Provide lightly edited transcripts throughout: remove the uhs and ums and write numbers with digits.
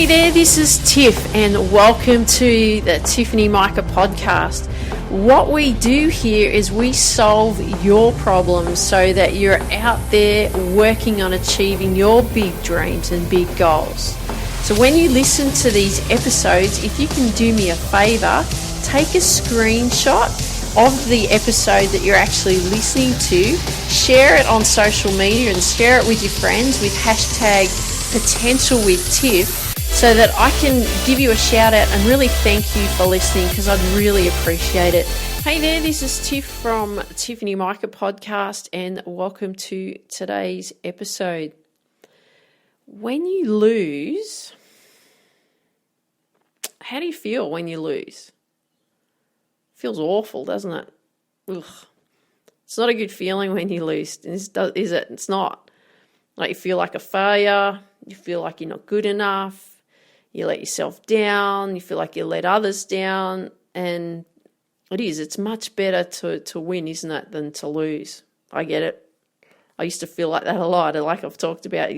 there, this is Tiff and welcome to the Tiffany Micah podcast. What we do here is we solve your problems so that you're out there working on achieving your big dreams and big goals. So when you listen to these episodes, if you can do me a favor, take a screenshot of the episode that you're actually listening to, share it on social media and share it with your friends with hashtag potential with Tiff, so that I can give you a shout out and really thank you for listening, because I'd really appreciate it. Hey there, this is Tiff from Tiffany Micah podcast and welcome to today's episode. When you lose, how do you feel when you lose? Feels awful, doesn't it? Ugh. It's not a good feeling when you lose, is it? It's not. Like, you feel like a failure, you feel like you're not good enough, you let yourself down, you feel like you let others down, and it's much better to win, isn't it, than to lose. I get it. I used to feel like that a lot, like I've talked about. If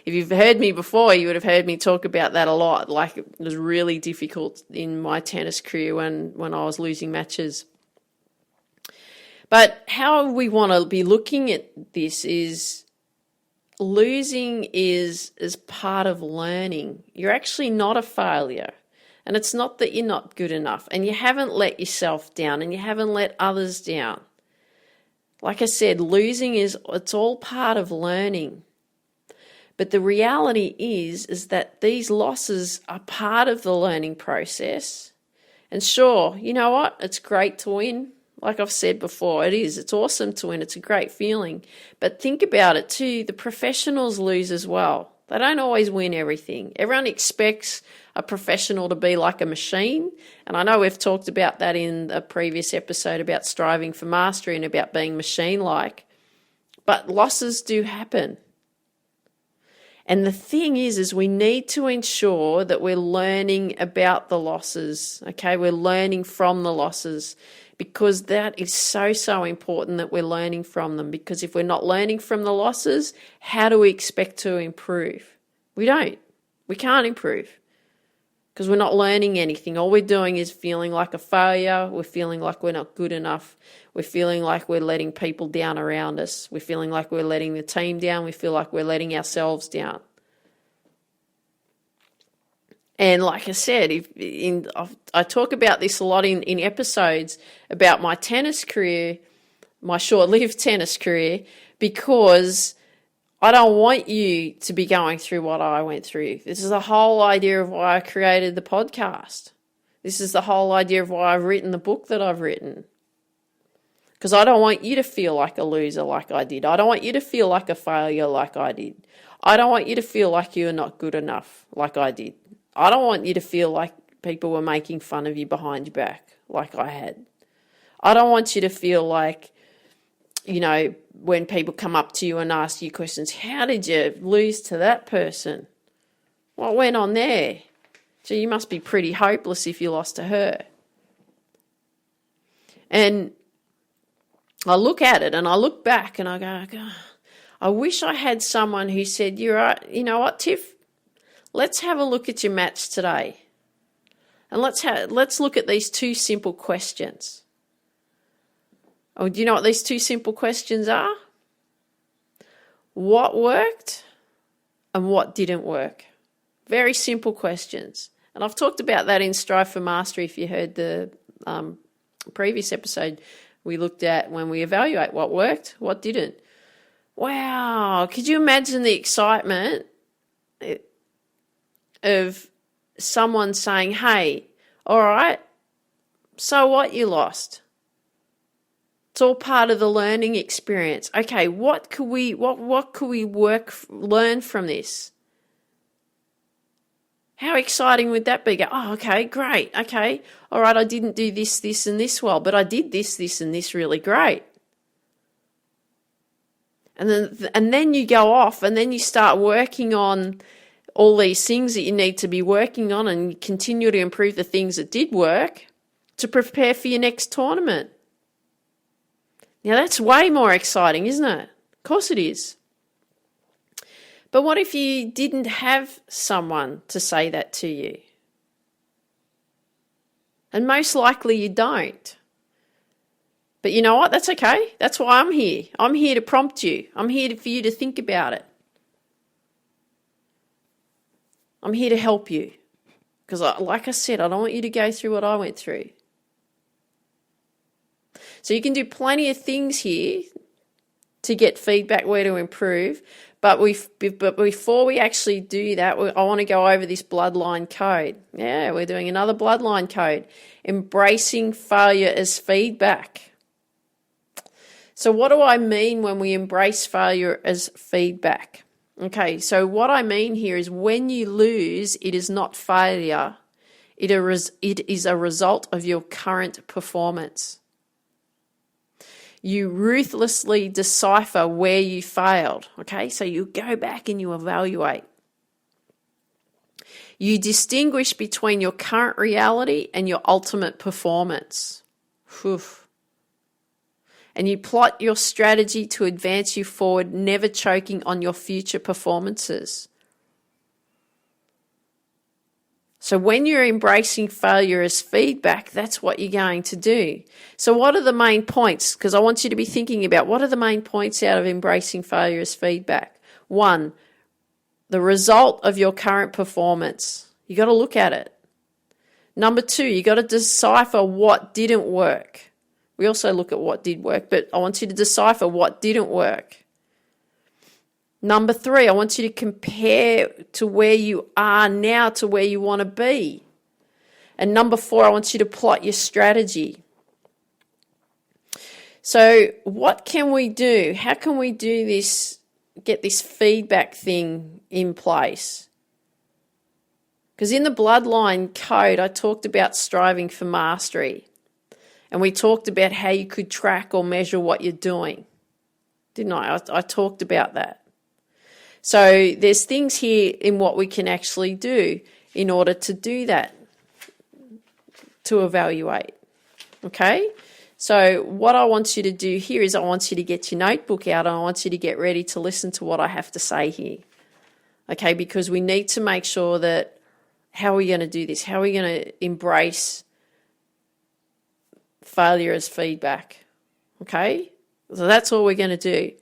you've heard me before, you would have heard me talk about that a lot. Like, it was really difficult in my tennis career when I was losing matches. But how we want to be looking at this is losing is part of learning. You're actually not a failure. And it's not that you're not good enough and you haven't let yourself down and you haven't let others down. Like I said, losing it's all part of learning. But the reality is that these losses are part of the learning process. And sure, you know what? It's great to win. Like I've said before, it is. It's awesome to win. It's a great feeling. But think about it too. The professionals lose as well. They don't always win everything. Everyone expects a professional to be like a machine. And I know we've talked about that in a previous episode about striving for mastery and about being machine-like. But losses do happen. And the thing is we need to ensure that we're learning about the losses. Okay, we're learning from the losses, because that is so important that we're learning from them. Because if we're not learning from the losses, how do we expect to improve? We don't. We can't improve because we're not learning anything. All we're doing is feeling like a failure. We're feeling like we're not good enough. We're feeling like we're letting people down around us. We're feeling like we're letting the team down. We feel like we're letting ourselves down. And like I said, I talk about this a lot in episodes about my tennis career, my short-lived tennis career, because I don't want you to be going through what I went through. This is the whole idea of why I created the podcast. This is the whole idea of why I've written the book that I've written. Because I don't want you to feel like a loser like I did. I don't want you to feel like a failure like I did. I don't want you to feel like you're not good enough like I did. I don't want you to feel like people were making fun of you behind your back like I had. I don't want you to feel like, when people come up to you and ask you questions, how did you lose to that person? What went on there? So you must be pretty hopeless if you lost to her. And I look at it and I look back and I go, God, I wish I had someone who said, you're right, you know what, Tiff? Let's have a look at your match today. And let's look at these two simple questions. Oh, do you know what these two simple questions are? What worked and what didn't work? Very simple questions. And I've talked about that in Strive for Mastery. If you heard the previous episode, we looked at when we evaluate what worked, what didn't. Wow, could you imagine the excitement of someone saying, hey, all right, so what, you lost? It's all part of the learning experience. Okay, what could we learn from this? How exciting would that be? Go, oh, okay, great. Okay, all right, I didn't do this, and this well, but I did this, and this really great. And then you go off, and then you start working on all these things that you need to be working on, and you continue to improve the things that did work to prepare for your next tournament. Now, that's way more exciting, isn't it? Of course it is. But what if you didn't have someone to say that to you? And most likely you don't. But you know what? That's okay. That's why I'm here. I'm here to prompt you. I'm here for you to think about it. I'm here to help you. Because like I said, I don't want you to go through what I went through. So you can do plenty of things here to get feedback where to improve. But before we actually do that, I want to go over this bloodline code. Yeah, we're doing another bloodline code. Embracing failure as feedback. So what do I mean when we embrace failure as feedback? Okay, so what I mean here is when you lose, it is not failure. It is a result of your current performance. You ruthlessly decipher where you failed. Okay, so you go back and you evaluate. You distinguish between your current reality and your ultimate performance. Whew. And you plot your strategy to advance you forward, never choking on your future performances. So when you're embracing failure as feedback, that's what you're going to do. So what are the main points? Because I want you to be thinking about what are the main points out of embracing failure as feedback. 1, the result of your current performance. You got to look at it. Number 2, you got to decipher what didn't work. We also look at what did work, but I want you to decipher what didn't work. Number 3, I want you to compare to where you are now to where you want to be. And number 4, I want you to plot your strategy. So what can we do? How can we do this, get this feedback thing in place? Because in the bloodline code, I talked about striving for mastery. And we talked about how you could track or measure what you're doing. Didn't I? I talked about that. So there's things here in what we can actually do in order to do that, to evaluate. Okay? So what I want you to do here is I want you to get your notebook out and I want you to get ready to listen to what I have to say here. Okay? Because we need to make sure that how are we going to do this? How are we going to embrace failure as feedback? Okay, so that's all we're going to do.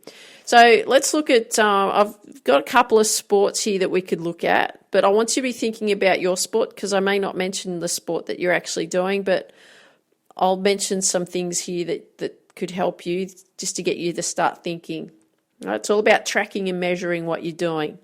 So let's look at, I've got a couple of sports here that we could look at, but I want you to be thinking about your sport because I may not mention the sport that you're actually doing, but I'll mention some things here that could help you just to get you to start thinking. Right, it's all about tracking and measuring what you're doing.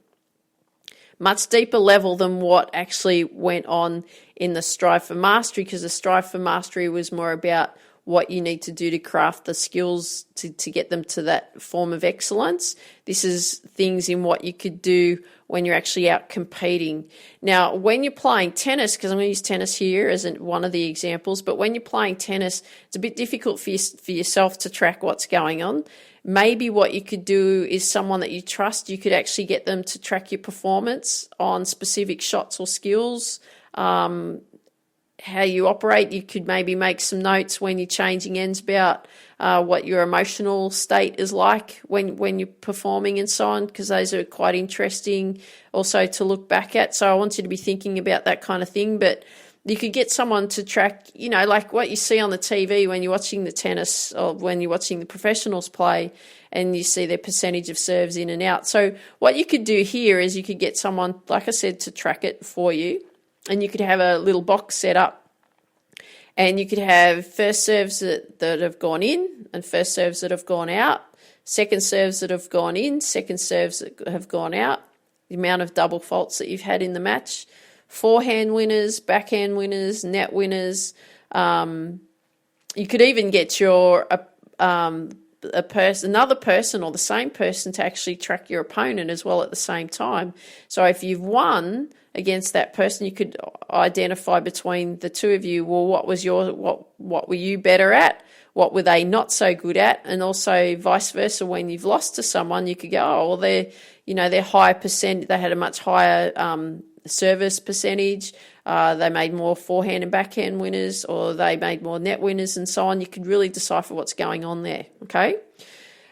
Much deeper level than what actually went on in the Strive for Mastery, because the Strive for Mastery was more about what you need to do to craft the skills to get them to that form of excellence. This is things in what you could do when you're actually out competing. Now, when you're playing tennis, because I'm going to use tennis here as one of the examples, but when you're playing tennis, it's a bit difficult for yourself to track what's going on. Maybe what you could do is someone that you trust, you could actually get them to track your performance on specific shots or skills, how you operate. You could maybe make some notes when you're changing ends about what your emotional state is like when you're performing and so on, because those are quite interesting also to look back at. So I want you to be thinking about that kind of thing. But you could get someone to track, like what you see on the TV when you're watching the tennis or when you're watching the professionals play and you see their percentage of serves in and out. So what you could do here is you could get someone, like I said, to track it for you. And you could have a little box set up and you could have first serves that have gone in and first serves that have gone out, second serves that have gone in, second serves that have gone out, the amount of double faults that you've had in the match, forehand winners, backhand winners, net winners. You could even get another person or the same person to actually track your opponent as well at the same time. So if you've won against that person, you could identify between the two of you, well, what were you better at? What were they not so good at? And also vice versa, when you've lost to someone, you could go, oh, well, they're higher percent, they had a much higher service percentage, they made more forehand and backhand winners, or they made more net winners and so on. You could really decipher what's going on there, okay?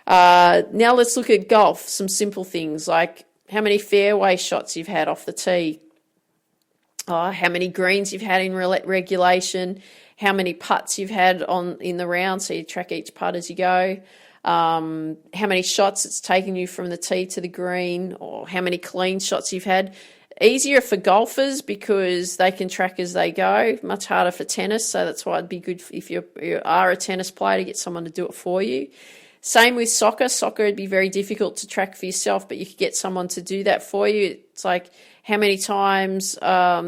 Now let's look at golf, some simple things like how many fairway shots you've had off the tee, how many greens you've had in regulation, how many putts you've had in the round, so you track each putt as you go, how many shots it's taken you from the tee to the green, or how many clean shots you've had. Easier for golfers because they can track as they go, much harder for tennis, so that's why it'd be good if you are a tennis player to get someone to do it for you. Same with soccer. Soccer would be very difficult to track for yourself, but you could get someone to do that for you. It's like how many times, how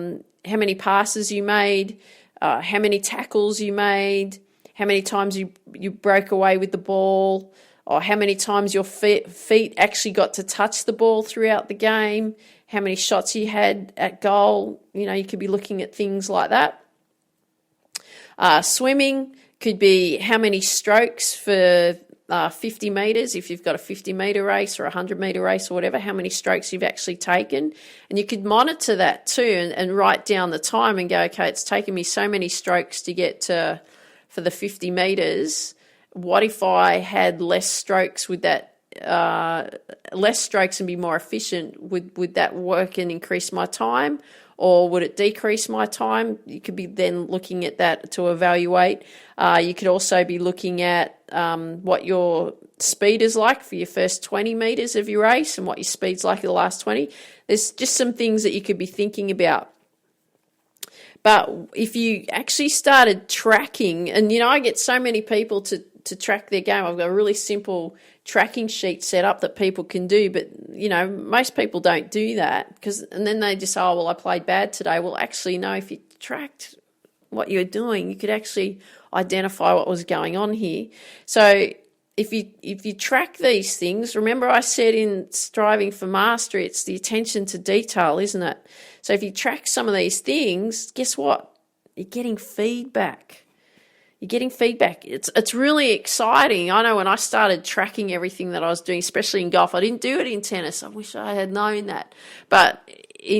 many passes you made, how many tackles you made, how many times you broke away with the ball, or how many times your feet actually got to touch the ball throughout the game, how many shots you had at goal. You could be looking at things like that. Swimming could be how many strokes for 50 metres, if you've got a 50-metre race or a 100-metre race or whatever, how many strokes you've actually taken. And you could monitor that too and write down the time and go, okay, it's taken me so many strokes to get to for the 50 metres. What if I had less strokes with that, less strokes and be more efficient? Would that work and increase my time, or would it decrease my time? You could be then looking at that to evaluate. You could also be looking at what your speed is like for your first 20 metres of your race and what your speed's like in the last 20. There's just some things that you could be thinking about. But if you actually started tracking, and I get so many people to track their game. I've got a really simple tracking sheet set up that people can do, but most people don't do that, and then they just say, oh, well, I played bad today. Well, actually, no, if you tracked what you're doing, you could actually identify what was going on here. So if you track these things, remember I said in Striving for Mastery, it's the attention to detail, isn't it? So if you track some of these things, guess what? You're getting feedback. It's really exciting. I know when I started tracking everything that I was doing, especially in golf, I didn't do it in tennis. I wish I had known that. But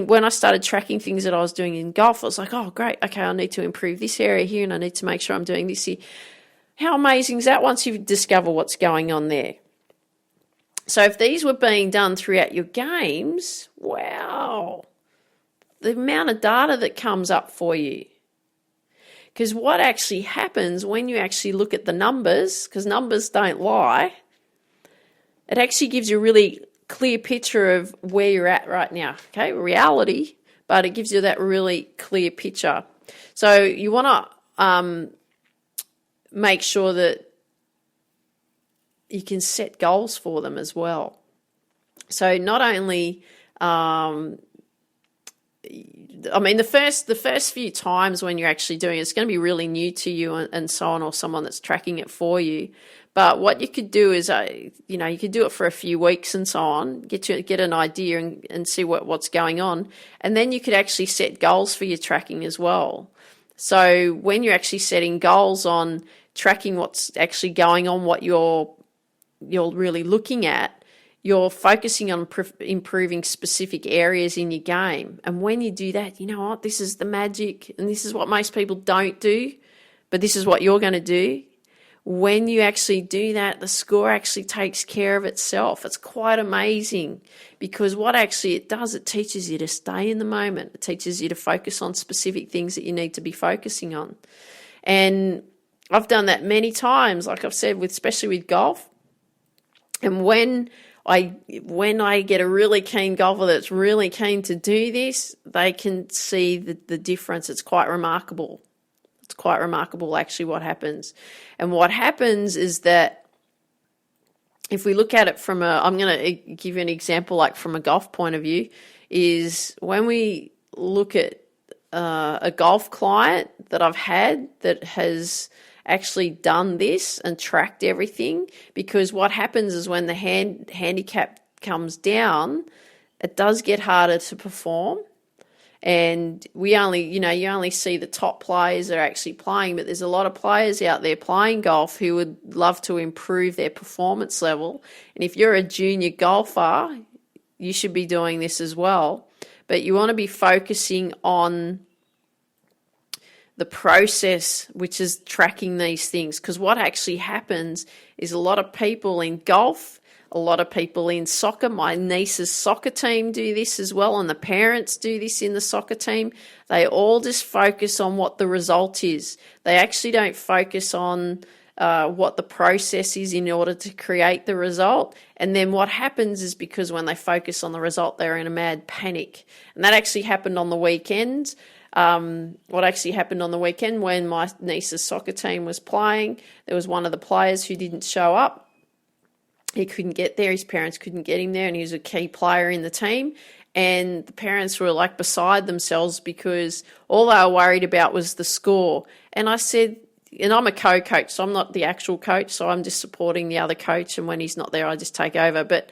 when I started tracking things that I was doing in golf, I was like, oh, great. Okay, I need to improve this area here and I need to make sure I'm doing this here. How amazing is that once you discover what's going on there? So if these were being done throughout your games, wow, the amount of data that comes up for you. Because what actually happens when you actually look at the numbers, because numbers don't lie, it actually gives you a really clear picture of where you're at right now. Okay, reality, but it gives you that really clear picture. So you want to make sure that you can set goals for them as well. So not only the first few times when you're actually doing it, it's going to be really new to you and so on, or someone that's tracking it for you. But what you could do is, you could do it for a few weeks and so on, get an idea and see what's going on. And then you could actually set goals for your tracking as well. So when you're actually setting goals on tracking what's actually going on, what you're really looking at, you're focusing on improving specific areas in your game. And when you do that, you know what? This is the magic, and this is what most people don't do, but this is what you're going to do. When you actually do that, the score actually takes care of itself. It's quite amazing, because what actually it does, it teaches you to stay in the moment. It teaches you to focus on specific things that you need to be focusing on. And I've done that many times, like I've said, especially with golf. And when I get a really keen golfer that's really keen to do this, they can see the difference. It's quite remarkable. It's quite remarkable actually what happens. And what happens is that if we look at it I'm going to give you an example, like from a golf point of view, is when we look at a golf client that I've had that has actually done this and tracked everything, because what happens is when the handicap comes down, it does get harder to perform. And you only see the top players that are actually playing, but there's a lot of players out there playing golf who would love to improve their performance level. And if you're a junior golfer, you should be doing this as well. But you want to be focusing on the process, which is tracking these things. Because what actually happens is a lot of people in golf A lot of people in soccer, my niece's soccer team do this as well, and the parents do this in the soccer team. They all just focus on what the result is. They actually don't focus on what the process is in order to create the result. And then what happens is, because when they focus on the result, they're in a mad panic. And that actually happened on the weekend. What actually happened on the weekend when my niece's soccer team was playing, there was one of the players who didn't show up. He couldn't get there. His parents couldn't get him there, and he was a key player in the team. And the parents were like beside themselves because all they were worried about was the score. And I said, and I'm a co-coach, so I'm not the actual coach, so I'm just supporting the other coach, and when he's not there, I just take over. But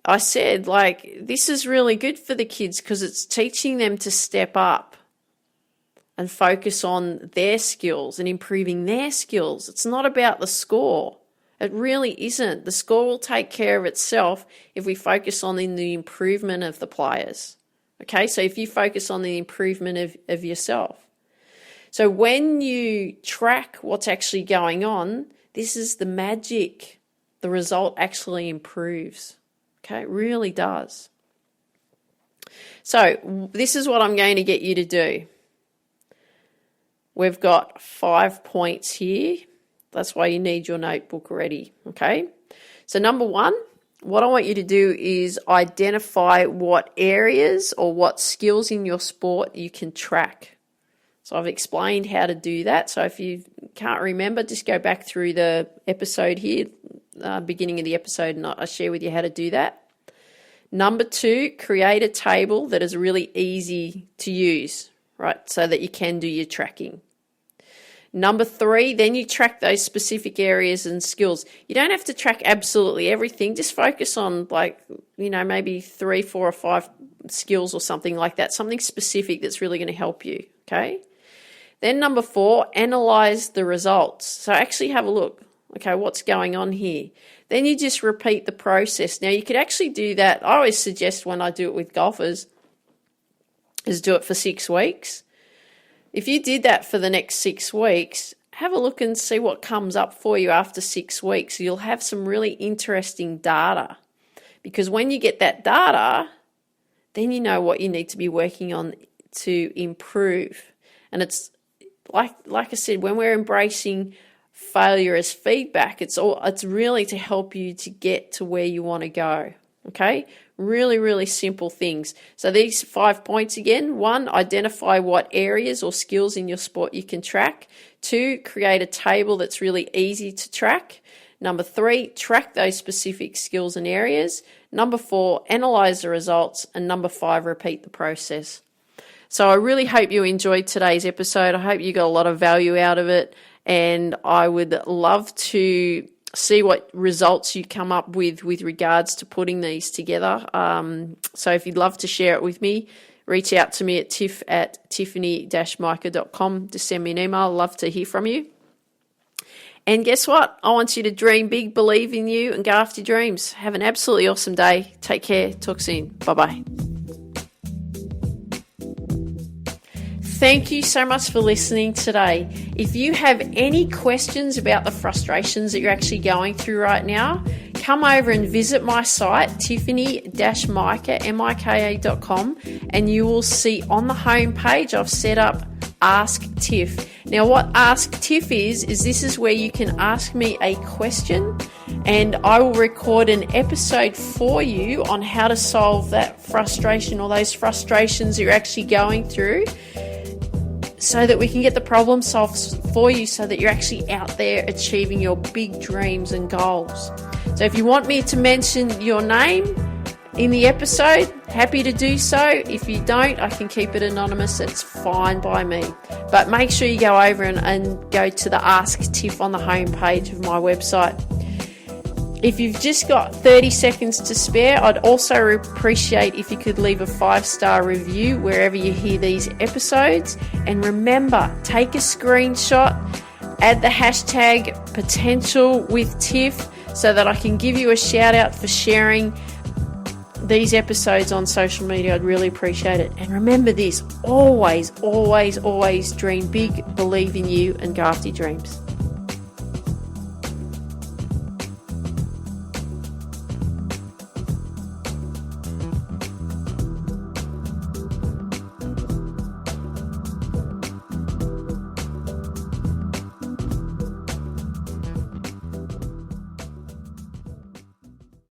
I said, like, this is really good for the kids because it's teaching them to step up and focus on their skills and improving their skills. It's not about the score. It really isn't. The score will take care of itself if we focus on the improvement of the players. Okay, so if you focus on the improvement of yourself. So when you track what's actually going on, this is the magic. The result actually improves. Okay, it really does. So this is what I'm going to get you to do. We've got 5 points here. That's why you need your notebook ready, okay? So number one, what I want you to do is identify what areas or what skills in your sport you can track. So I've explained how to do that. So if you can't remember, just go back through the episode here, beginning of the episode, and I share with you how to do that. Number two, create a table that is really easy to use, right, so that you can do your tracking. Number three, then you track those specific areas and skills. You don't have to track absolutely everything. Just focus on, like, maybe 3, 4 or 5 skills or something like that, something specific that's really going to help you, okay? Then number four, analyze the results. So actually have a look. Okay, what's going on here? Then you just repeat the process. Now, you could actually do that. I always suggest when I do it with golfers is do it for 6 weeks. If you did that for the next 6 weeks, have a look and see what comes up for you after 6 weeks. You'll have some really interesting data, because when you get that data, then you know what you need to be working on to improve. And it's like I said, when we're embracing failure as feedback, it's really to help you to get to where you want to go. Okay? Really, really simple things. So these 5 points again: 1, identify what areas or skills in your sport you can track. 2, create a table that's really easy to track. Number 3, track those specific skills and areas. Number 4, analyze the results. And number 5, repeat the process. So I really hope you enjoyed today's episode. I hope you got a lot of value out of it, and I would love to see what results you come up with regards to putting these together. So if you'd love to share it with me, reach out to me at tiff@tiffany-micah.com. Just send me an email. I'd love to hear from you. And guess what? I want you to dream big, believe in you, and go after your dreams. Have an absolutely awesome day. Take care. Talk soon. Bye-bye. Thank you so much for listening today. If you have any questions about the frustrations that you're actually going through right now, come over and visit my site, tiffany-micah.com, and you will see on the home page I've set up Ask Tiff. Now, what Ask Tiff is this is where you can ask me a question, and I will record an episode for you on how to solve that frustration or those frustrations you're actually going through, so that we can get the problem solved for you, so that you're actually out there achieving your big dreams and goals. So if you want me to mention your name in the episode, happy to do so. If you don't, I can keep it anonymous. It's fine by me. But make sure you go over and go to the Ask Tiff on the homepage of my website. If you've just got 30 seconds to spare, I'd also appreciate if you could leave a 5-star review wherever you hear these episodes. And remember, take a screenshot, add the hashtag #potentialwithtiff so that I can give you a shout out for sharing these episodes on social media. I'd really appreciate it. And remember this, always, always, always dream big, believe in you, and go after your dreams.